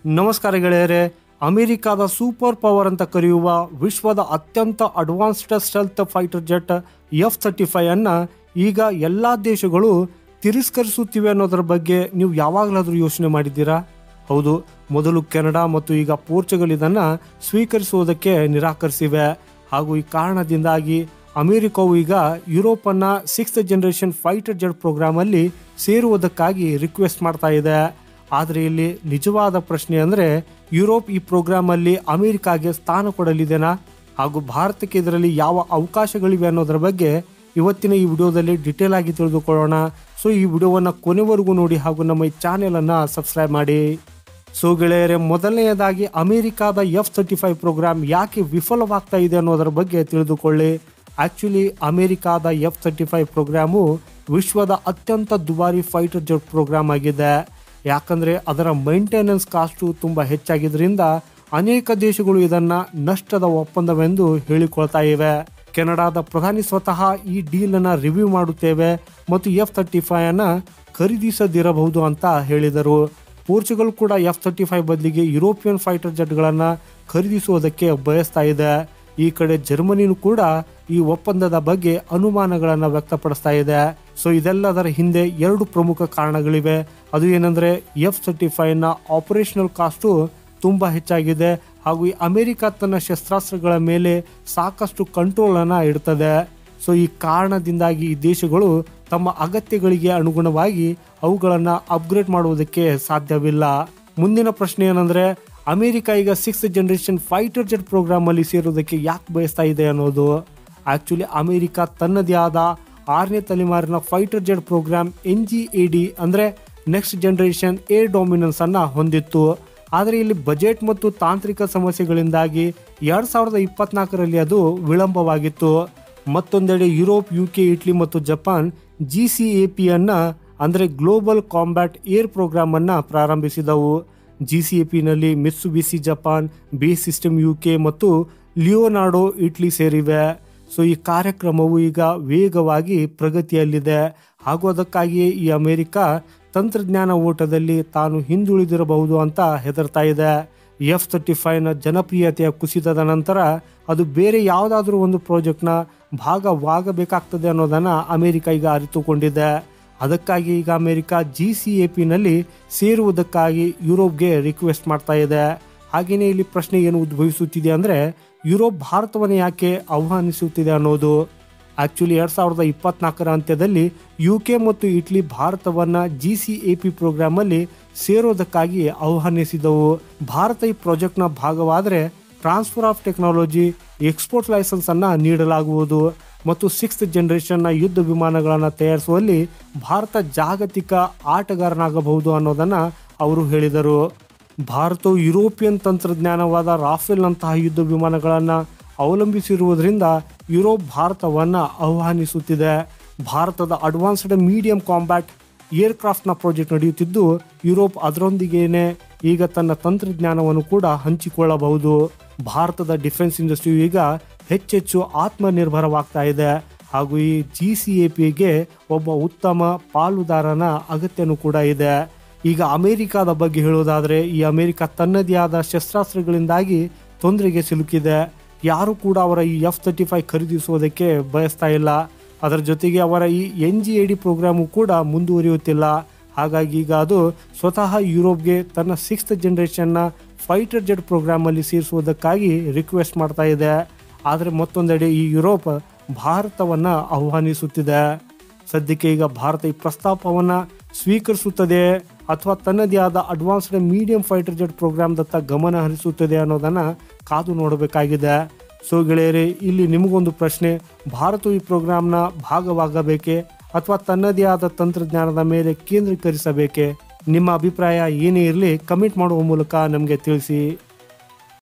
ನಮಸ್ಕಾರ ಗೆಳೆಯರೆ. ಅಮೆರಿಕಾದ ಸೂಪರ್ ಪವರ್ ಅಂತ ಕರೆಯುವ ವಿಶ್ವದ ಅತ್ಯಂತ advanced stealth fighter jet F-35 ಅನ್ನ ಈಗ ಎಲ್ಲ ದೇಶಗಳು ತಿರಸ್ಕರಿಸುತ್ತಿವೆ ಅನ್ನೋದರ ಬಗ್ಗೆ ನೀವು ಯಾವಾಗಲಾದರೂ ಯೋಚನೆ ಮಾಡಿದ್ದೀರಾ? ಹೌದು, ಮೊದಲು ಕೆನಡಾ ಮತ್ತು ಈಗ ಪೋರ್ಚುಗಲ್ ಇದನ್ನು ಸ್ವೀಕರಿಸುವುದಕ್ಕೆ ನಿರಾಕರಿಸಿವೆ. ಹಾಗೂ ಈ ಕಾರಣದಿಂದಾಗಿ ಅಮೆರಿಕವು ಈಗ ಯುರೋಪನ್ನು 6th ಜನರೇಷನ್ ಫೈಟರ್ ಜೆಟ್ ಪ್ರೋಗ್ರಾಮಲ್ಲಿ ಸೇರುವುದಕ್ಕಾಗಿ ರಿಕ್ವೆಸ್ಟ್ ಮಾಡ್ತಾ ಇದೆ. ಆದರೆ ಇಲ್ಲಿ ನಿಜವಾದ ಪ್ರಶ್ನೆ ಅಂದರೆ, ಯುರೋಪ್ ಈ ಪ್ರೋಗ್ರಾಮಲ್ಲಿ ಅಮೆರಿಕಾಗೆ ಸ್ಥಾನ ಕೊಡಲಿದೆನಾ ಹಾಗೂ ಭಾರತಕ್ಕೆ ಇದರಲ್ಲಿ ಯಾವ ಅವಕಾಶಗಳಿವೆ ಅನ್ನೋದರ ಬಗ್ಗೆ ಇವತ್ತಿನ ಈ ವಿಡಿಯೋದಲ್ಲಿ ಡಿಟೇಲ್ ಆಗಿ ತಿಳಿದುಕೊಳ್ಳೋಣ. ಸೊ ಈ ವಿಡಿಯೋವನ್ನು ಕೊನೆವರೆಗೂ ನೋಡಿ ಹಾಗೂ ನಮ್ಮ ಈ ಚಾನೆಲನ್ನು ಸಬ್ಸ್ಕ್ರೈಬ್ ಮಾಡಿ. ಸೊ ಗೆಳೆಯರೆ, ಮೊದಲನೆಯದಾಗಿ ಅಮೆರಿಕಾದ F-35 ಪ್ರೋಗ್ರಾಮ್ ಯಾಕೆ ವಿಫಲವಾಗ್ತಾ ಇದೆ ಅನ್ನೋದರ ಬಗ್ಗೆ ತಿಳಿದುಕೊಳ್ಳಿ. ಆ್ಯಕ್ಚುಲಿ ಅಮೆರಿಕಾದ F-35 ಪ್ರೋಗ್ರಾಮು ವಿಶ್ವದ ಅತ್ಯಂತ ದುಬಾರಿ ಫೈಟರ್ ಜೆಟ್ ಪ್ರೋಗ್ರಾಮ್ ಆಗಿದೆ. ಯಾಕಂದರೆ ಅದರ ಮೈಂಟೆನೆನ್ಸ್ ಕಾಸ್ಟು ತುಂಬ ಹೆಚ್ಚಾಗಿದ್ದರಿಂದ ಅನೇಕ ದೇಶಗಳು ಇದನ್ನು ನಷ್ಟದ ಒಪ್ಪಂದವೆಂದು ಹೇಳಿಕೊಳ್ತಾ ಇವೆ. ಕೆನಡಾದ ಪ್ರಧಾನಿ ಸ್ವತಃ ಈ ಡೀಲನ್ನು ರಿವ್ಯೂ ಮಾಡುತ್ತೇವೆ ಮತ್ತು F-35 ಅನ್ನು ಖರೀದಿಸದಿರಬಹುದು ಅಂತ ಹೇಳಿದರು. ಪೋರ್ಚುಗಲ್ ಕೂಡ F-35 ಬದಲಿಗೆ ಯುರೋಪಿಯನ್ ಫೈಟರ್ ಜೆಟ್ಗಳನ್ನು ಖರೀದಿಸುವುದಕ್ಕೆ ಬಯಸ್ತಾ ಇದೆ. ಈ ಕಡೆ ಜರ್ಮನಿನೂ ಕೂಡ ಈ ಒಪ್ಪಂದದ ಬಗ್ಗೆ ಅನುಮಾನಗಳನ್ನು ವ್ಯಕ್ತಪಡಿಸ್ತಾ ಇದೆ. ಸೊ ಇದೆಲ್ಲದರ ಹಿಂದೆ ಎರಡು ಪ್ರಮುಖ ಕಾರಣಗಳಿವೆ. ಅದು ಏನಂದರೆ, F-35ನ ಆಪರೇಷನಲ್ ಕಾಸ್ಟು ತುಂಬ ಹೆಚ್ಚಾಗಿದೆ ಹಾಗೂ ಈ ಅಮೆರಿಕ ತನ್ನ ಶಸ್ತ್ರಾಸ್ತ್ರಗಳ ಮೇಲೆ ಸಾಕಷ್ಟು ಕಂಟ್ರೋಲನ್ನು ಇಡ್ತದೆ. ಸೊ ಈ ಕಾರಣದಿಂದಾಗಿ ಈ ದೇಶಗಳು ತಮ್ಮ ಅಗತ್ಯಗಳಿಗೆ ಅನುಗುಣವಾಗಿ ಅವುಗಳನ್ನು ಅಪ್ಗ್ರೇಡ್ ಮಾಡುವುದಕ್ಕೆ ಸಾಧ್ಯವಿಲ್ಲ. ಮುಂದಿನ ಪ್ರಶ್ನೆ ಏನಂದರೆ, ಅಮೆರಿಕ ಈಗ 6th ಜನರೇಷನ್ ಫೈಟರ್ ಜೆಟ್ ಪ್ರೋಗ್ರಾಮಲ್ಲಿ ಸೇರೋದಕ್ಕೆ ಯಾಕೆ ಬಯಸ್ತಾ ಇದೆ ಅನ್ನೋದು. ಆ್ಯಕ್ಚುಲಿ ಅಮೆರಿಕ ತನ್ನದೇ ಆದ 6ನೇ ತಲೆಮಾರಿನ ಫೈಟರ್ ಜೆಟ್ ಪ್ರೋಗ್ರಾಮ್ NGAD ಅಂದರೆ ನೆಕ್ಸ್ಟ್ ಜನರೇಷನ್ ಏರ್ ಡಾಮಿನೆನ್ಸ್ ಅನ್ನು ಹೊಂದಿತ್ತು. ಆದರೆ ಇಲ್ಲಿ ಬಜೆಟ್ ಮತ್ತು ತಾಂತ್ರಿಕ ಸಮಸ್ಯೆಗಳಿಂದಾಗಿ 2024ರಲ್ಲಿ ಅದು ವಿಳಂಬವಾಗಿತ್ತು. ಮತ್ತೊಂದೆಡೆ ಯುರೋಪ್, UK, ಇಟಲಿ ಮತ್ತು ಜಪಾನ್ GCAP ಅನ್ನು ಅಂದರೆ ಗ್ಲೋಬಲ್ ಕಾಂಬ್ಯಾಟ್ ಏರ್ ಪ್ರೋಗ್ರಾಮ್ ಅನ್ನು ಪ್ರಾರಂಭಿಸಿದವು. GCAPನಲ್ಲಿ ಮಿತ್ಸುಬಿಸಿ ಜಪಾನ್, ಬೇಸ್ ಸಿಸ್ಟಮ್ UK ಮತ್ತು ಲಿಯೋನಾರ್ಡೋ ಇಟಲಿ ಸೇರಿವೆ. ಸೊ ಈ ಕಾರ್ಯಕ್ರಮವು ಈಗ ವೇಗವಾಗಿ ಪ್ರಗತಿಯಲ್ಲಿದೆ ಹಾಗೂ ಅದಕ್ಕಾಗಿಯೇ ಈ ಅಮೆರಿಕ ತಂತ್ರಜ್ಞಾನ ಓಟದಲ್ಲಿ ತಾನು ಹಿಂದುಳಿದಿರಬಹುದು ಅಂತ ಹೆದರ್ತಾ ಇದೆ. F-35ನ ಜನಪ್ರಿಯತೆಯ ಕುಸಿತದ ನಂತರ ಅದು ಬೇರೆ ಯಾವುದಾದ್ರೂ ಒಂದು ಪ್ರಾಜೆಕ್ಟ್ನ ಭಾಗವಾಗಬೇಕಾಗ್ತದೆ ಅನ್ನೋದನ್ನು ಅಮೆರಿಕ ಈಗ ಅರಿತುಕೊಂಡಿದೆ. ಅದಕ್ಕಾಗಿ ಈಗ ಅಮೆರಿಕ GCAPನಲ್ಲಿ ಸೇರುವುದಕ್ಕಾಗಿ ಯುರೋಪ್ಗೆ ರಿಕ್ವೆಸ್ಟ್ ಮಾಡ್ತಾ ಇದೆ. ಹಾಗೆಯೇ ಇಲ್ಲಿ ಪ್ರಶ್ನೆ ಏನು ಉದ್ಭವಿಸುತ್ತಿದೆ ಅಂದರೆ, ಯುರೋಪ್ ಭಾರತವನ್ನು ಯಾಕೆ ಆಹ್ವಾನಿಸುತ್ತಿದೆ ಅನ್ನೋದು. ಆ್ಯಕ್ಚುಲಿ 2024ರ ಅಂತ್ಯದಲ್ಲಿ UK ಮತ್ತು ಇಟಲಿ ಭಾರತವನ್ನು GCAP ಪ್ರೋಗ್ರಾಮಲ್ಲಿ ಸೇರೋದಕ್ಕಾಗಿ ಆಹ್ವಾನಿಸಿದವು. ಭಾರತ ಈ ಪ್ರಾಜೆಕ್ಟ್ನ ಭಾಗವಾದರೆ transfer of technology, export licence ಅನ್ನು ನೀಡಲಾಗುವುದು ಮತ್ತು 6th ಜನರೇಷನ್ನ ಯುದ್ಧ ವಿಮಾನಗಳನ್ನು ತಯಾರಿಸುವಲ್ಲಿ ಭಾರತ ಜಾಗತಿಕ ಆಟಗಾರನಾಗಬಹುದು ಅನ್ನೋದನ್ನು ಅವರು ಹೇಳಿದರು. ಭಾರತವು ಯುರೋಪಿಯನ್ ತಂತ್ರಜ್ಞಾನವಾದ ರಾಫೆಲ್ನಂತಹ ಯುದ್ಧ ವಿಮಾನಗಳನ್ನು ಅವಲಂಬಿಸಿರುವುದರಿಂದ ಯುರೋಪ್ ಭಾರತವನ್ನು ಆಹ್ವಾನಿಸುತ್ತಿದೆ. ಭಾರತದ ಅಡ್ವಾನ್ಸ್ಡ್ ಮೀಡಿಯಂ ಕಾಂಬ್ಯಾಟ್ ಏರ್ಕ್ರಾಫ್ಟ್ನ ಪ್ರಾಜೆಕ್ಟ್ ನಡೆಯುತ್ತಿದ್ದು, ಯುರೋಪ್ ಅದರೊಂದಿಗೇನೆ ಈಗ ತನ್ನ ತಂತ್ರಜ್ಞಾನವನ್ನು ಕೂಡ ಹಂಚಿಕೊಳ್ಳಬಹುದು. ಭಾರತದ ಡಿಫೆನ್ಸ್ ಇಂಡಸ್ಟ್ರಿಯು ಈಗ ಹೆಚ್ಚೆಚ್ಚು ಆತ್ಮನಿರ್ಭರವಾಗ್ತಾ ಇದೆ ಹಾಗೂ ಈ GCAPಗೆ ಒಬ್ಬ ಉತ್ತಮ ಪಾಲುದಾರನ ಅಗತ್ಯನೂ ಕೂಡ ಇದೆ. ಈಗ ಅಮೆರಿಕದ ಬಗ್ಗೆ ಹೇಳೋದಾದರೆ, ಈ ಅಮೆರಿಕ ತನ್ನದೇ ಆದ ಶಸ್ತ್ರಾಸ್ತ್ರಗಳಿಂದಾಗಿ ತೊಂದರೆಗೆ ಸಿಲುಕಿದೆ. ಯಾರು ಕೂಡ ಅವರ ಈ F-35 ಖರೀದಿಸುವುದಕ್ಕೆ ಬಯಸ್ತಾ ಇಲ್ಲ. ಅದರ ಜೊತೆಗೆ ಅವರ ಈ NGAD ಪ್ರೋಗ್ರಾಮು ಕೂಡ ಮುಂದುವರಿಯುತ್ತಿಲ್ಲ. ಹಾಗಾಗಿ ಈಗ ಅದು ಸ್ವತಃ ಯುರೋಪ್ಗೆ ತನ್ನ 6th ಜನರೇಷನ್ನ ಫೈಟರ್ ಜೆಟ್ ಪ್ರೋಗ್ರಾಮಲ್ಲಿ ಸೇರಿಸುವುದಕ್ಕಾಗಿ ರಿಕ್ವೆಸ್ಟ್ ಮಾಡ್ತಾ ಇದೆ. ಆದರೆ ಮತ್ತೊಂದೆಡೆ ಈ ಯುರೋಪ್ ಭಾರತವನ್ನು ಆಹ್ವಾನಿಸುತ್ತಿದೆ. ಸದ್ಯಕ್ಕೆ ಈಗ ಭಾರತ ಈ ಪ್ರಸ್ತಾಪವನ್ನು ಸ್ವೀಕರಿಸುತ್ತದೆ ಅಥವಾ ತನ್ನದೇ ಆದ ಅಡ್ವಾನ್ಸ್ಡ್ ಮೀಡಿಯಂ ಫೈಟರ್ ಜೆಟ್ ಪ್ರೋಗ್ರಾಮ್ದತ್ತ ಗಮನ ಹರಿಸುತ್ತದೆ ಅನ್ನೋದನ್ನು ಕಾದು ನೋಡಬೇಕಾಗಿದೆ. ಸೊ ಗೆಳೆಯರೆ, ಇಲ್ಲಿ ನಿಮಗೊಂದು ಪ್ರಶ್ನೆ, ಭಾರತವು ಈ ಪ್ರೋಗ್ರಾಮ್ನ ಭಾಗವಾಗಬೇಕೇ ಅಥವಾ ತನ್ನದೇ ಆದ ತಂತ್ರಜ್ಞಾನದ ಮೇಲೆ ಕೇಂದ್ರೀಕರಿಸಬೇಕೇ? ನಿಮ್ಮ ಅಭಿಪ್ರಾಯ ಏನೇ ಇರಲಿ ಕಮೆಂಟ್ ಮಾಡುವ ಮೂಲಕ ನಮಗೆ ತಿಳಿಸಿ.